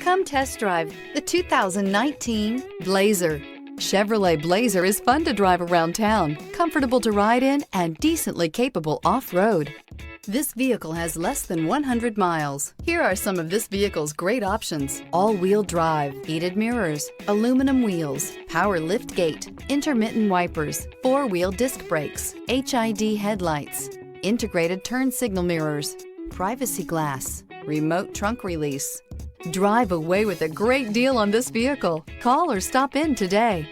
Come test drive the 2019 Blazer. Chevrolet Blazer is fun to drive around town, comfortable to ride in, and decently capable off-road. This vehicle has less than 100 miles. Here are some of this vehicle's great options: all-wheel drive, heated mirrors, aluminum wheels, power lift gate, intermittent wipers, four-wheel disc brakes, HID headlights, integrated turn signal mirrors, privacy glass, remote trunk release. Drive away with a great deal on this vehicle. Call or stop in today.